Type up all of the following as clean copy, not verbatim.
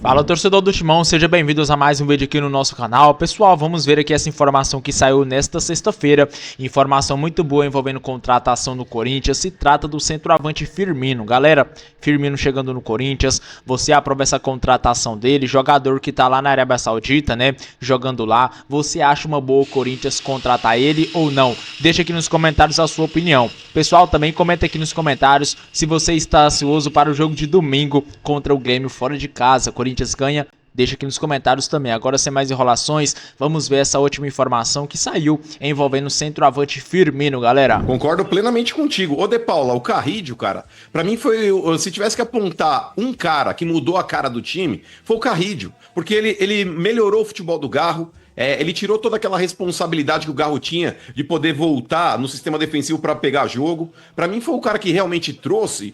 Fala, torcedor do Timão, sejam bem-vindos a mais um vídeo aqui no nosso canal. Pessoal, vamos ver aqui essa informação que saiu nesta sexta-feira. Informação muito boa envolvendo contratação no Corinthians. Se trata do centroavante Firmino. Galera, Firmino chegando no Corinthians, você aprova essa contratação dele? Jogador que tá lá na Arábia Saudita, né, jogando lá. Você acha uma boa o Corinthians contratar ele ou não? Deixa aqui nos comentários a sua opinião. Pessoal, também comenta aqui nos comentários se você está ansioso para o jogo de domingo contra o Grêmio fora de casa. Corinthians ganha? Deixa aqui nos comentários também. Agora, sem mais enrolações, vamos ver essa última informação que saiu envolvendo o centroavante Firmino, galera. Concordo plenamente contigo. Ô, De Paula, o Carrídio, cara, pra mim foi... Se tivesse que apontar um cara que mudou a cara do time, foi o Carrídio. Porque ele melhorou o futebol do Garro. Ele tirou toda aquela responsabilidade que o Garro tinha de poder voltar no sistema defensivo para pegar jogo. Para mim foi o cara que realmente trouxe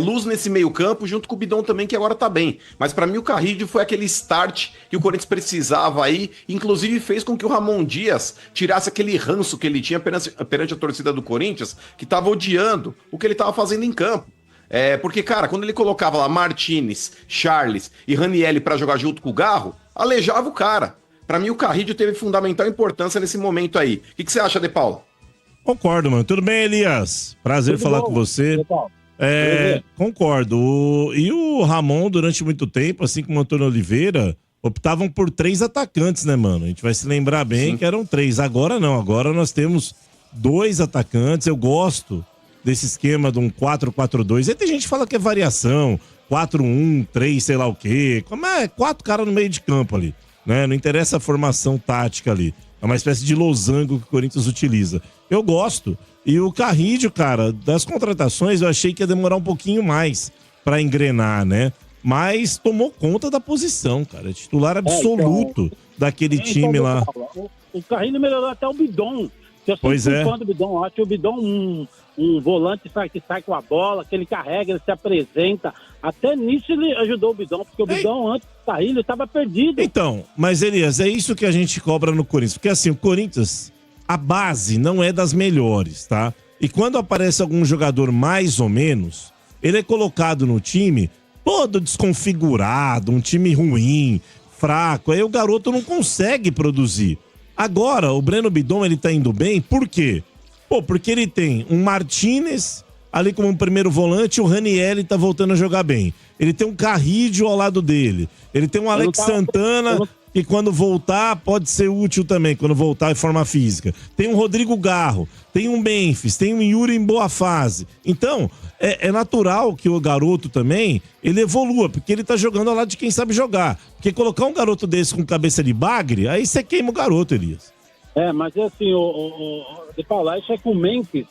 luz nesse meio campo, junto com o Bidon também, que agora tá bem. Mas para mim o Carrídio foi aquele start que o Corinthians precisava aí, inclusive fez com que o Ramon Dias tirasse aquele ranço que ele tinha perante a torcida do Corinthians, que tava odiando o que ele tava fazendo em campo. Porque, cara, quando ele colocava lá Martinez, Charles e Ranielli para jogar junto com o Garro, aleijava o cara. Pra mim, o Carrídio teve fundamental importância nesse momento aí. O que você acha, De Paula? Concordo, mano. Tudo bem, Elias? Prazer falar com você. Concordo. E o Ramon, durante muito tempo, assim como o Antônio Oliveira, optavam por 3 atacantes, né, mano? A gente vai se lembrar bem. Sim. Que eram 3. Agora não. Agora nós temos 2 atacantes. Eu gosto desse esquema de um 4-4-2. Aí tem gente que fala que é variação. 4-1-3, sei lá o quê. Como é? 4 caras no meio de campo ali. Né? Não interessa a formação tática ali. É uma espécie de losango que o Corinthians utiliza. Eu gosto. E o Carrídio, cara, das contratações eu achei que ia demorar um pouquinho mais pra engrenar, né? Mas tomou conta da posição, cara. É titular absoluto daquele time lá. O Carrídio melhorou até o Bidon. Eu pois é. Fã do Bidon. Eu acho que o Bidon um volante que sai com a bola, que ele carrega, ele se apresenta. Até nisso ele ajudou o Bidon, porque o Bidon antes do Carrilho estava perdido. Então, mas Elias, é isso que a gente cobra no Corinthians. Porque assim, o Corinthians, a base não é das melhores, tá? E quando aparece algum jogador mais ou menos, ele é colocado no time todo desconfigurado, um time ruim, fraco. Aí o garoto não consegue produzir. Agora, o Breno Bidon, ele tá indo bem, por quê? Porque ele tem um Martinez ali como um primeiro volante, o Ranielli tá voltando a jogar bem. Ele tem um Carrídio ao lado dele. Ele tem um Alex Santana, que quando voltar pode ser útil também, quando voltar em forma física. Tem um Rodrigo Garro, tem um Memphis, tem um Yuri em boa fase. Então, é natural que o garoto também, ele evolua, porque ele tá jogando ao lado de quem sabe jogar. Porque colocar um garoto desse com cabeça de bagre, aí você queima o garoto, Elias. Mas assim, De Paula, acho que o Memphis,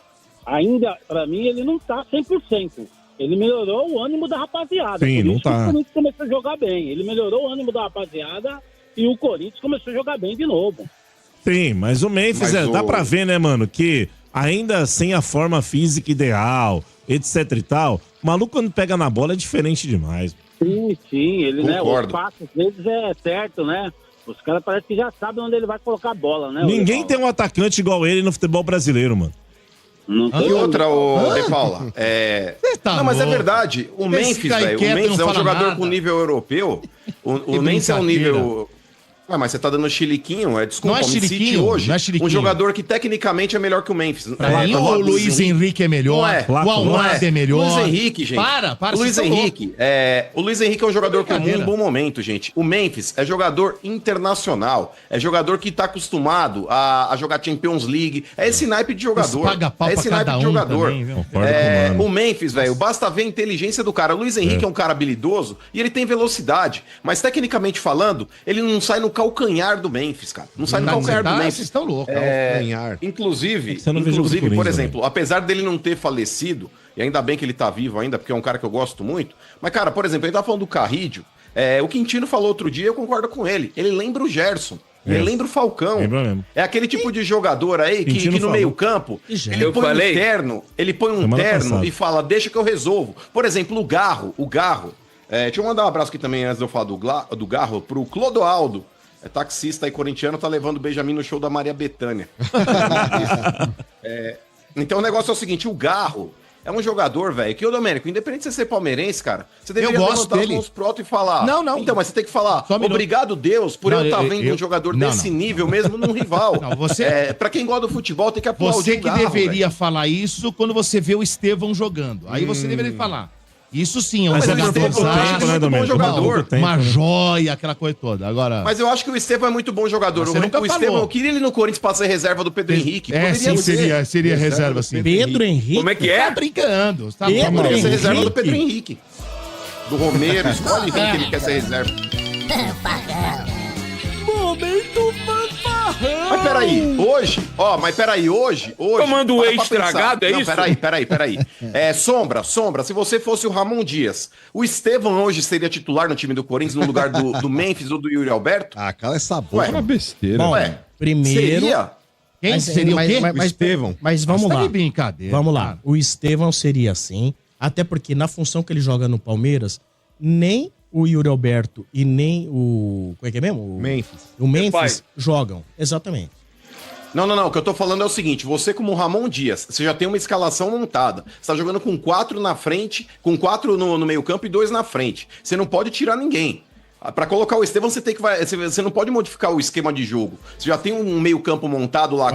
ainda, pra mim, ele não tá 100%. Ele melhorou o ânimo da rapaziada. Sim, não tá. O Corinthians começou a jogar bem. Ele melhorou o ânimo da rapaziada e o Corinthians começou a jogar bem de novo. Sim, mas o Memphis, dá pra ver, né, mano, que ainda sem a forma física ideal, etc e tal, o maluco quando pega na bola é diferente demais. Sim, ele, Concordo. né, os passos deles é certo, né? Os caras parecem que já sabem onde ele vai colocar a bola, né? Ninguém tem um atacante igual ele no futebol brasileiro, mano. E outra, De Paula, não, mas é verdade. O Memphis, velho, o Memphis é um jogador com nível europeu. O Memphis é um nível... mas você tá dando chiliquinho, desculpa, não é chiliquinho, hoje. não é chiliquinho. Um jogador que tecnicamente é melhor que o Memphis. Pra mim, o Luiz Henrique é melhor, o Almada é melhor. Luiz Henrique, gente. Para, o Luiz Henrique, o Luiz Henrique é um jogador com um bom momento, gente. O Memphis é jogador internacional, é jogador que tá acostumado a jogar Champions League, é esse naipe de jogador. É esse naipe de jogador. Também, o Memphis, velho, basta ver a inteligência do cara. O Luiz Henrique é um cara habilidoso e ele tem velocidade, mas tecnicamente falando, ele não sai no calcanhar do Memphis, cara. Não sai no calcanhar do Memphis. Vocês estão loucos. Inclusive, Corinthians, por exemplo, apesar dele não ter falecido, e ainda bem que ele tá vivo ainda, porque é um cara que eu gosto muito, mas, cara, por exemplo, ele tá falando do Carrídio, o Quintino falou outro dia, eu concordo com ele. Ele lembra o Gerson. Ele lembra o Falcão. É aquele tipo de jogador aí que no meio campo, ele põe um terno e fala, deixa que eu resolvo. Por exemplo, o Garro. Deixa eu mandar um abraço aqui também, antes de eu falar do Garro, pro Clodoaldo. Taxista aí corintiano, tá levando o Benjamin no show da Maria Bethânia. Então o negócio é o seguinte, o Garro, é um jogador, velho, que, ô Domênico, independente de você ser palmeirense, cara, você deveria levantar as mãos pro alto e falar. Não. Então, mas você tem que falar, obrigado, Deus, por eu estar vendo um jogador desse nível mesmo num rival. Não, você... pra quem gosta do futebol, tem que aplaudir. Você que deveria falar isso quando você vê o Estevão jogando. Aí você deveria falar. Isso sim, é um jogador. Uma joia, aquela coisa toda. Agora... Mas eu acho que o Estevão é muito bom jogador. O Estevão, eu queria ele no Corinthians pra ser reserva do Pedro Henrique. Sim, seria reserva, sim. Pedro Henrique? Como é que é? Tá brincando. Tá Pedro Henrique. Ser reserva do Pedro Henrique. Do Romero, escolhe quem que ele quer ser reserva. Momento fanfarrão! Mas peraí, hoje... Tomando whey estragado, é não, isso? Peraí. Sombra, se você fosse o Ramon Dias, o Estevão hoje seria titular no time do Corinthians no lugar do Memphis ou do Yuri Alberto? Ah, cala essa boca. É uma besteira. Bom, primeiro... Seria? Quem seria o quê? O Estevão. Mas vamos lá. Tá de brincadeira. Vamos lá. O Estevão seria assim, até porque na função que ele joga no Palmeiras, nem o Yuri Alberto e nem o... Como é que é mesmo? O Memphis jogam. Exatamente. Não. O que eu tô falando é o seguinte: você, como Ramon Dias, você já tem uma escalação montada. Você tá jogando com 4 na frente, com 4 no meio-campo e 2 na frente. Você não pode tirar ninguém. Pra colocar o Estevão, você não pode modificar o esquema de jogo. Você já tem um meio-campo montado lá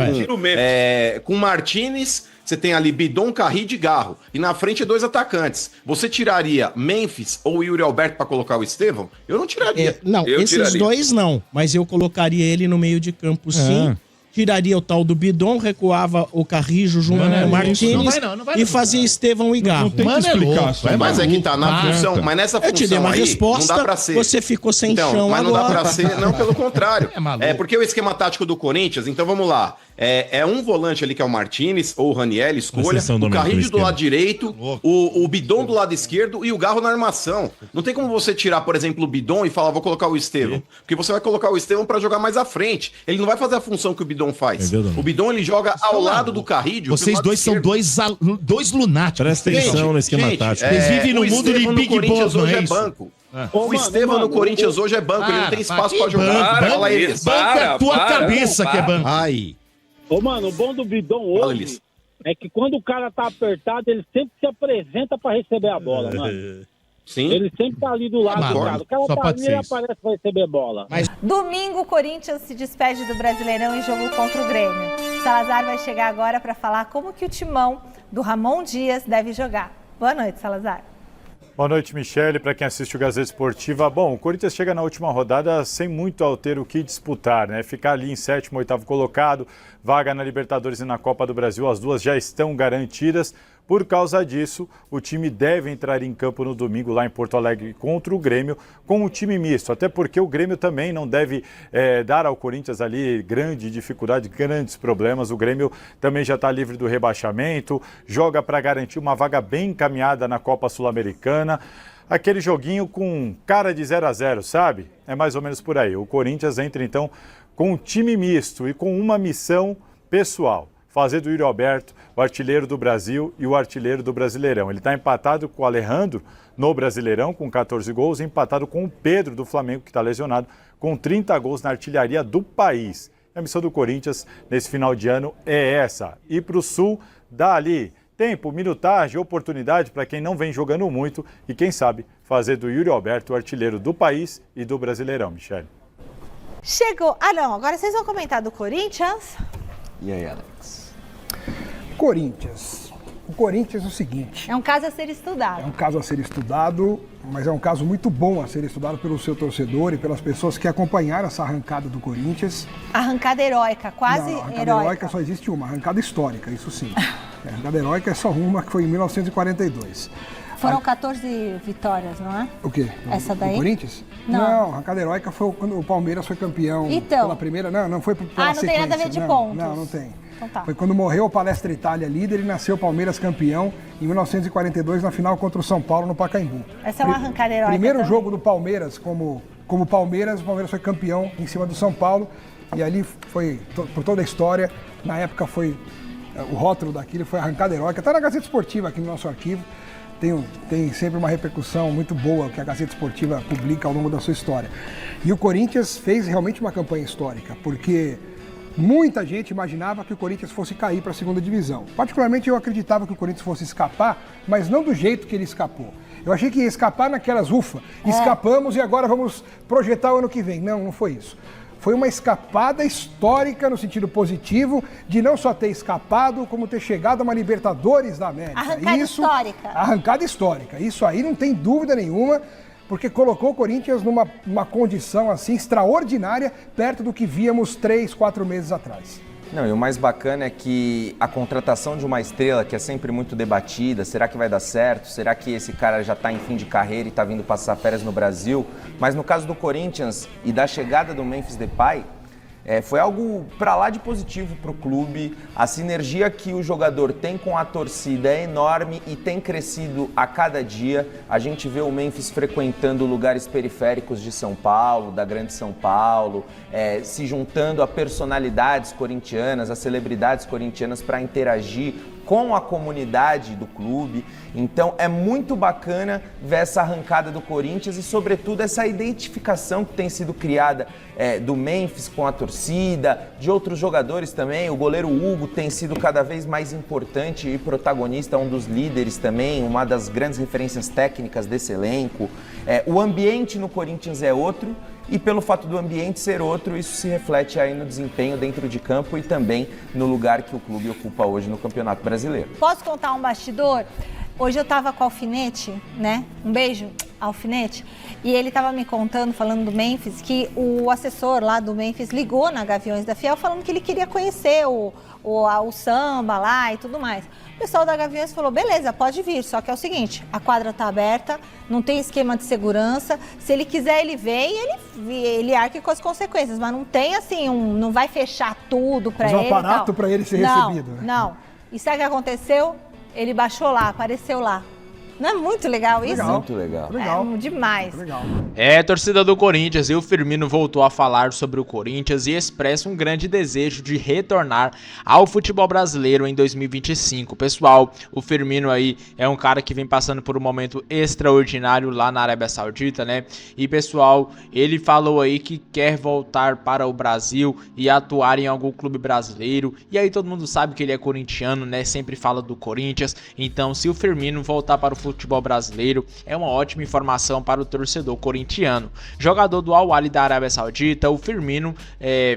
com Martínez. Você tem ali Bidon, Carride e Garro. E na frente 2 atacantes. Você tiraria Memphis ou Yuri Alberto pra colocar o Estevão? Eu não tiraria. Esses dois não. Mas eu colocaria ele no meio de campo, sim. Tiraria o tal do Bidon, recuava o Carrijo junto com o Martínez e fazia Estevão e Garro. Não tem que explicar. Mas é que tá na função. Mas nessa função eu te dei uma resposta, não dá pra ser. Você ficou sem chão mas agora. Não dá pra ser, não, pelo contrário. É porque o esquema tático do Corinthians, então vamos lá. É um volante ali que é o Martínez ou o Raniel, escolha. O Carrilho do lado direito, o Bidon do lado esquerdo e o Garro na armação. Não tem como você tirar, por exemplo, o Bidon e falar, vou colocar o Estevão. Porque você vai colocar o Estevão pra jogar mais à frente. Ele não vai fazer a função que o Bidon faz. O Bidon, ele joga ao lado do Carrilho. Vocês dois são dois lunáticos. Presta atenção no esquema tático. Vocês vivem no mundo de Big Boss, hoje é banco. O Estevão no Corinthians hoje é banco. Ele não tem espaço pra jogar. Fala aí. Banco é a tua cabeça que é banco. Ai. Ô, mano, o bom do Bidon hoje é que quando o cara tá apertado, ele sempre se apresenta pra receber a bola, mano. Sim. Ele sempre tá ali do lado do cara. O cara tá ali e aparece pra receber bola. Domingo, o Corinthians se despede do Brasileirão em jogo contra o Grêmio. Salazar vai chegar agora pra falar como que o timão do Ramon Dias deve jogar. Boa noite, Salazar. Boa noite, Michele. Para quem assiste o Gazeta Esportiva, bom, o Corinthians chega na última rodada sem muito ao ter o que disputar, né? Ficar ali em 7º, 8º colocado, vaga na Libertadores e na Copa do Brasil, as duas já estão garantidas. Por causa disso, o time deve entrar em campo no domingo lá em Porto Alegre contra o Grêmio com um time misto, até porque o Grêmio também não deve dar ao Corinthians ali grande dificuldade, grandes problemas. O Grêmio também já está livre do rebaixamento, joga para garantir uma vaga bem encaminhada na Copa Sul-Americana. Aquele joguinho com cara de 0-0, sabe? É mais ou menos por aí. O Corinthians entra então com um time misto e com uma missão pessoal: fazer do Yuri Alberto o artilheiro do Brasil e o artilheiro do Brasileirão. Ele está empatado com o Alejandro no Brasileirão, com 14 gols, e empatado com o Pedro do Flamengo, que está lesionado, com 30 gols na artilharia do país. A missão do Corinthians nesse final de ano é essa: ir para o Sul, dar ali tempo, minutagem, oportunidade para quem não vem jogando muito e, quem sabe, fazer do Yuri Alberto o artilheiro do país e do Brasileirão, Michele. Chegou. Ah, não. Agora vocês vão comentar do Corinthians? E aí, Alex? Corinthians. O Corinthians é o seguinte... É um caso a ser estudado. É um caso a ser estudado, mas é um caso muito bom a ser estudado pelo seu torcedor e pelas pessoas que acompanharam essa arrancada do Corinthians. Arrancada heróica, quase não, arrancada heróica só existe uma, arrancada histórica, isso sim. A arrancada heróica é só uma, que foi em 1942. Foram 14 vitórias, não é? O quê? Essa daí? Do Corinthians? Não. Não, a arrancada heróica foi quando o Palmeiras foi campeão pela primeira... Não foi pela sequência. Não tem nada a ver de pontos. Não tem. Então tá. Foi quando morreu o Palestra Itália líder e nasceu o Palmeiras campeão em 1942 na final contra o São Paulo no Pacaembu. Essa é uma arrancada heróica. Primeiro também. jogo do Palmeiras como Palmeiras, o Palmeiras foi campeão em cima do São Paulo e ali foi, por toda a história, na época foi, o rótulo daquilo foi arrancada heróica. Está na Gazeta Esportiva aqui no nosso arquivo. Tem sempre uma repercussão muito boa que a Gazeta Esportiva publica ao longo da sua história. E o Corinthians fez realmente uma campanha histórica, porque muita gente imaginava que o Corinthians fosse cair para a segunda divisão. Particularmente eu acreditava que o Corinthians fosse escapar, mas não do jeito que ele escapou. Eu achei que ia escapar naquelas, escapamos e agora vamos projetar o ano que vem. Não foi isso. Foi uma escapada histórica no sentido positivo de não só ter escapado, como ter chegado a uma Libertadores da América. Histórica. Arrancada histórica. Isso aí não tem dúvida nenhuma, porque colocou o Corinthians numa condição assim extraordinária, perto do que víamos 3, 4 meses atrás. Não, e o mais bacana é que a contratação de uma estrela, que é sempre muito debatida, será que vai dar certo? Será que esse cara já está em fim de carreira e está vindo passar férias no Brasil? Mas no caso do Corinthians e da chegada do Memphis Depay, foi algo para lá de positivo para o clube. A sinergia que o jogador tem com a torcida é enorme e tem crescido a cada dia. A gente vê o Memphis frequentando lugares periféricos de São Paulo, da Grande São Paulo, se juntando a personalidades corintianas, a celebridades corintianas para interagir com a comunidade do clube. Então é muito bacana ver essa arrancada do Corinthians e, sobretudo, essa identificação que tem sido criada do Memphis com a torcida, de outros jogadores também. O goleiro Hugo tem sido cada vez mais importante e protagonista, um dos líderes também, uma das grandes referências técnicas desse elenco. O ambiente no Corinthians é outro, e pelo fato do ambiente ser outro, isso se reflete aí no desempenho dentro de campo e também no lugar que o clube ocupa hoje no Campeonato Brasileiro. Posso contar um bastidor? Hoje eu tava com o Alfinete, né? Um beijo, Alfinete. E ele tava me contando, falando do Memphis, que o assessor lá do Memphis ligou na Gaviões da Fiel falando que ele queria conhecer o samba lá e tudo mais. O pessoal da Gaviões falou, beleza, pode vir, só que é o seguinte, a quadra tá aberta, não tem esquema de segurança, se ele quiser ele vem e ele arque com as consequências, mas não tem assim, não vai fechar tudo pra ele. Um aparato para ele ser recebido. Né? Não, e sabe o que aconteceu? Ele baixou lá, apareceu lá. Não é muito legal isso? Muito legal. É demais. Legal. Torcida do Corinthians, e o Firmino voltou a falar sobre o Corinthians e expressa um grande desejo de retornar ao futebol brasileiro em 2025. Pessoal, o Firmino aí é um cara que vem passando por um momento extraordinário lá na Arábia Saudita, né? E pessoal, ele falou aí que quer voltar para o Brasil e atuar em algum clube brasileiro. E aí todo mundo sabe que ele é corintiano, né? Sempre fala do Corinthians. Então, se o Firmino voltar para o futebol brasileiro, é uma ótima informação para o torcedor corintiano. Jogador do Al-Ahly da Arábia Saudita, o Firmino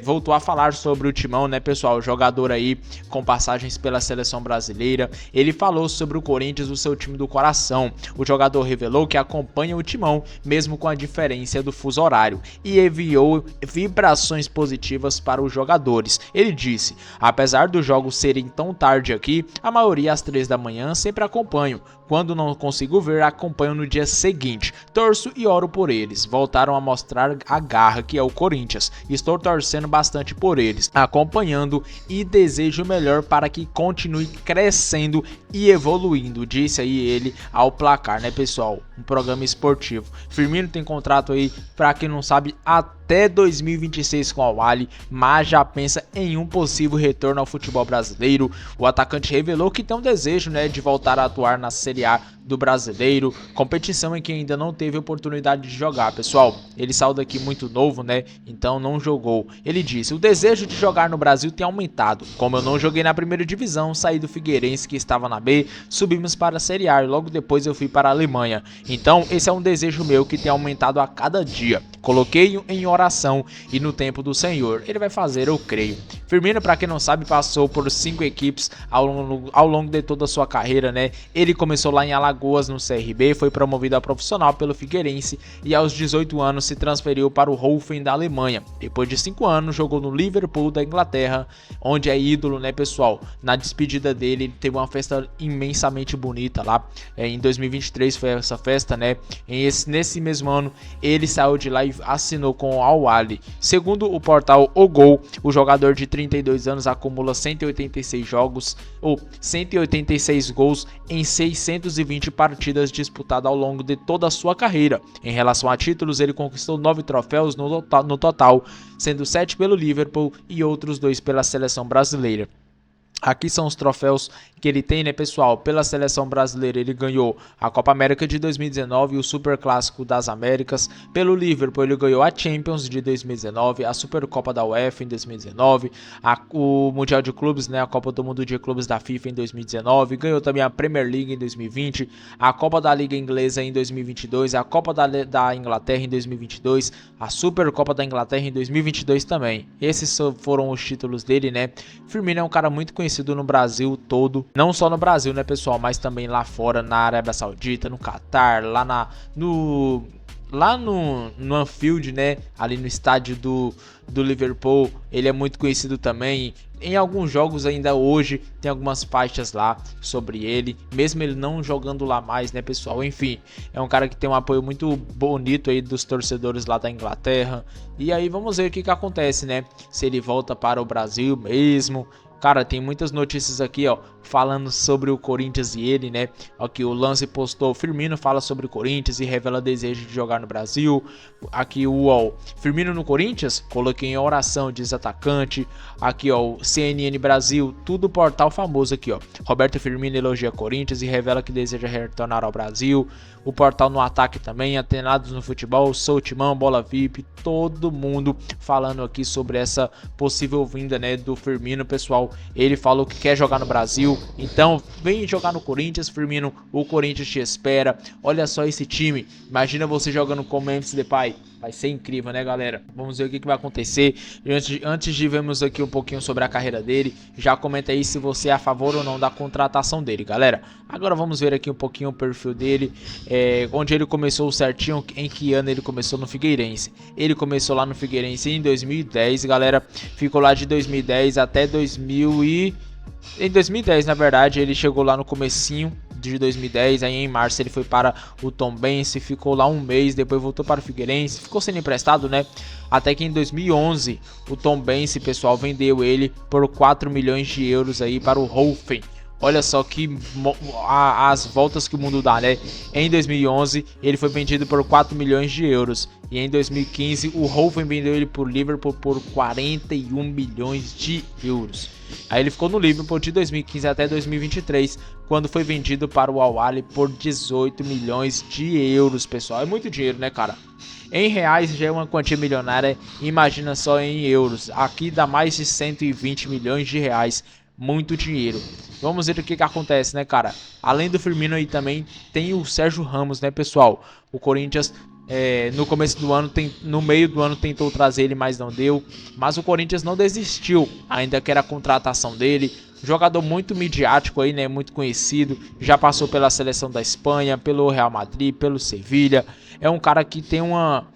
voltou a falar sobre o timão, né, pessoal? Jogador aí com passagens pela seleção brasileira. Ele falou sobre o Corinthians, o seu time do coração. O jogador revelou que acompanha o timão, mesmo com a diferença do fuso horário, e enviou vibrações positivas para os jogadores. Ele disse, apesar dos jogos serem tão tarde aqui, a maioria às 3 da manhã sempre acompanho. Quando não consigo ver, acompanho no dia seguinte. Torço e oro por eles. Voltaram a mostrar a garra que é o Corinthians. Estou torcendo bastante por eles, acompanhando e desejo o melhor para que continue crescendo e evoluindo, disse aí ele ao Placar, né, pessoal? Um programa esportivo. Firmino tem contrato aí, para quem não sabe, até 2026 com o Al-Ahly, mas já pensa em um possível retorno ao futebol brasileiro. O atacante revelou que tem um desejo, né, de voltar a atuar na Série A do Brasileiro, competição em que ainda não teve oportunidade de jogar, pessoal. Ele saiu daqui muito novo, né, então não jogou. Ele disse, o desejo de jogar no Brasil tem aumentado. Como eu não joguei na primeira divisão, saí do Figueirense, que estava na B, subimos para a Série A e logo depois eu fui para a Alemanha. Então esse é um desejo meu que tem aumentado a cada dia. Coloquei-o em oração e no tempo do Senhor ele vai fazer, eu creio. Firmino, para quem não sabe, passou por 5 equipes ao longo de toda a sua carreira, né? Ele começou lá em Alagoas, no CRB, foi promovido a profissional pelo Figueirense e aos 18 anos se transferiu para o Hoffen da Alemanha. Depois de 5 anos jogou no Liverpool da Inglaterra, onde é ídolo, né, pessoal? Na despedida dele, ele teve uma festa imensamente bonita lá. Em 2023 foi essa festa, né? Nesse mesmo ano ele saiu de lá e assinou com o Al-Ahly. Segundo o portal O Gol, o jogador de 32 anos acumula 186 jogos ou 186 gols em 620 partidas disputadas ao longo de toda a sua carreira. Em relação a títulos, ele conquistou 9 troféus no total, sendo 7 pelo Liverpool e outros 2 pela seleção brasileira. Aqui são os troféus que ele tem, né, pessoal? Pela seleção brasileira ele ganhou a Copa América de 2019 e o Super Clássico das Américas. Pelo Liverpool ele ganhou a Champions de 2019, a Supercopa da UEFA em 2019, o Mundial de Clubes, né, a Copa do Mundo de Clubes da FIFA em 2019. Ganhou também a Premier League em 2020, a Copa da Liga Inglesa em 2022, a Copa da Inglaterra em 2022, a Supercopa da Inglaterra em 2022 também. Esses foram os títulos dele, né? Firmino é um cara muito conhecido no Brasil todo, não só no Brasil, né, pessoal, mas também lá fora, na Arábia Saudita, no Catar, lá no Anfield, né, ali no estádio do Liverpool, ele é muito conhecido também. Em alguns jogos ainda hoje tem algumas faixas lá sobre ele, mesmo ele não jogando lá mais, né, pessoal. Enfim, é um cara que tem um apoio muito bonito aí dos torcedores lá da Inglaterra. E aí vamos ver o que acontece, né, se ele volta para o Brasil mesmo. Cara, tem muitas notícias aqui, ó, falando sobre o Corinthians e ele, né? Aqui o Lance postou, Firmino fala sobre o Corinthians e revela desejo de jogar no Brasil. Aqui o UOL, Firmino no Corinthians? Coloquei em oração, diz atacante. Aqui, ó, o CNN Brasil, tudo portal famoso aqui, ó. Roberto Firmino elogia Corinthians e revela que deseja retornar ao Brasil. O portal No Ataque também, Atenados no Futebol, Sou Timão, Bola VIP, todo mundo falando aqui sobre essa possível vinda, né, do Firmino, pessoal. Ele falou que quer jogar no Brasil, então vem jogar no Corinthians, Firmino, o Corinthians te espera. Olha só esse time, imagina você jogando com o Memphis Depay, vai ser incrível, né, galera? Vamos ver o que vai acontecer. Antes de vermos aqui um pouquinho sobre a carreira dele, já comenta aí se você é a favor ou não da contratação dele, galera. Agora vamos ver aqui um pouquinho o perfil dele, onde ele começou certinho, em que ano ele começou no Figueirense. Ele começou lá no Figueirense em 2010, galera, ficou lá de 2010 até em 2010, na verdade, ele chegou lá no comecinho de 2010, aí em março ele foi para o Tombense, ficou lá um mês, depois voltou para o Figueirense, ficou sendo emprestado, né? Até que em 2011 o Tombense, pessoal, vendeu ele por 4 milhões de euros aí para o Hoffen. Olha só que as voltas que o mundo dá, né? Em 2011 ele foi vendido por 4 milhões de euros. E em 2015 o Hoffen vendeu ele por Liverpool por 41 milhões de euros. Aí ele ficou no Liverpool de 2015 até 2023, quando foi vendido para o Al-Ahly por 18 milhões de euros, pessoal. É muito dinheiro, né, cara? Em reais já é uma quantia milionária, imagina só em euros. Aqui dá mais de 120 milhões de reais. Muito dinheiro. Vamos ver o que acontece, né, cara? Além do Firmino aí também tem o Sérgio Ramos, né, pessoal? O Corinthians no começo do ano, no meio do ano tentou trazer ele, mas não deu. Mas o Corinthians não desistiu, ainda que era a contratação dele. Jogador muito midiático aí, né, muito conhecido. Já passou pela seleção da Espanha, pelo Real Madrid, pelo Sevilha. É um cara que tem uma...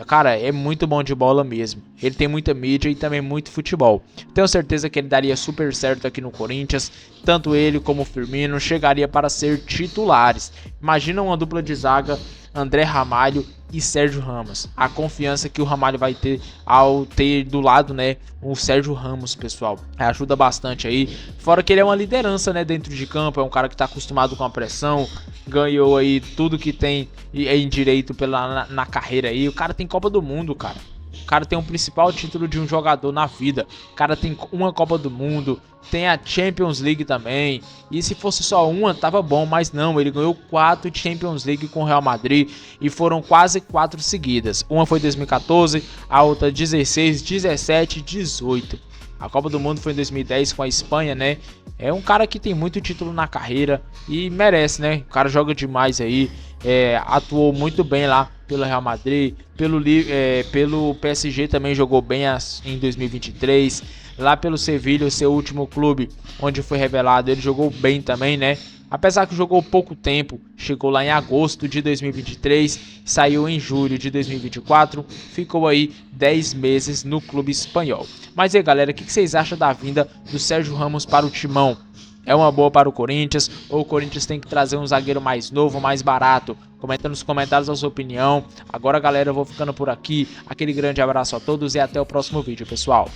cara, é muito bom de bola mesmo. Ele tem muita mídia e também muito futebol. Tenho certeza que ele daria super certo aqui no Corinthians. Tanto ele como o Firmino chegaria para ser titulares. Imagina uma dupla de zaga, André Ramalho e Sérgio Ramos. A confiança que o Ramalho vai ter ao ter do lado, né, o Sérgio Ramos, pessoal. Ajuda bastante aí. Fora que ele é uma liderança, né, dentro de campo. É um cara que está acostumado com a pressão. Ganhou aí tudo que tem em direito na carreira aí. O cara tem Copa do Mundo, cara. O cara tem o principal título de um jogador na vida. O cara tem uma Copa do Mundo, tem a Champions League também. E se fosse só uma, tava bom, mas não. Ele ganhou 4 Champions League com o Real Madrid e foram quase 4 seguidas. Uma foi em 2014, a outra 16, 17 e 18. A Copa do Mundo foi em 2010 com a Espanha, né? É um cara que tem muito título na carreira e merece, né? O cara joga demais aí. Atuou muito bem lá pelo Real Madrid, pelo PSG também jogou bem em 2023. Lá pelo Sevilha, o seu último clube, onde foi revelado, ele jogou bem também, né? Apesar que jogou pouco tempo, chegou lá em agosto de 2023, saiu em julho de 2024, ficou aí 10 meses no clube espanhol. Mas aí, galera, o que vocês acham da vinda do Sérgio Ramos para o Timão? É uma boa para o Corinthians ou o Corinthians tem que trazer um zagueiro mais novo, mais barato? Comenta nos comentários a sua opinião. Agora, galera, eu vou ficando por aqui. Aquele grande abraço a todos e até o próximo vídeo, pessoal.